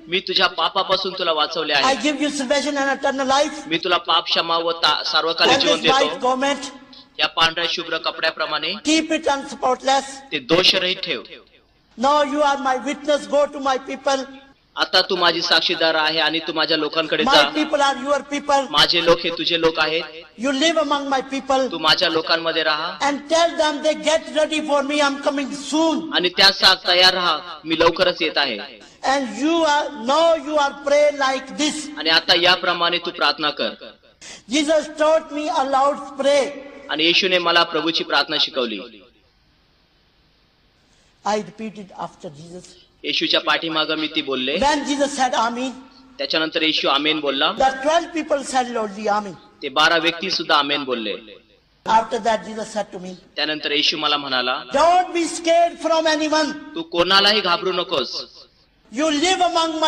मी तुझ्या पापापासून तुला वाचवले I आहे. give you salvation and eternal life. मी तुला पाप क्षमा व सार्वकालिक And जीवन this white देतो. garment, या पांढऱ्या शुभ्र कपड्याप्रमाणे keep it unspotless. ते दोषरहित ठेव. Now you are my witness. Go to my people. आता तू माझी साक्षीदार आहे आणि तू माझ्या लोकांकडे My जा. people are your people. माझे लोक हे तुझे लोक आहेत. You live among my people. तू माझ्या लोकांमध्ये राहा And tell them they get ready for me. I'm coming soon. आणि त्या साथ तयार राहा, मी लवकरच येत आहे. And you are pray like this. आणि आता याप्रमाणे तू प्रार्थना कर. Jesus taught me a Lord's Prayer. आणि येशूने मला प्रभूची प्रार्थना शिकवली. I repeated after Jesus. येशूच्या पाठीमागं मी ती बोलले. When Jesus said Amen, त्याच्यानंतर येशू आमेन बोलला. the 12 people said Lordly Amen. ते 12 व्यक्ती सुद्धा आमेन बोलले. After that Jesus said to me, त्यानंतर येशू मला म्हणाला, don't be scared from anyone. तू कोणालाही घाबरू नकोस. You live among my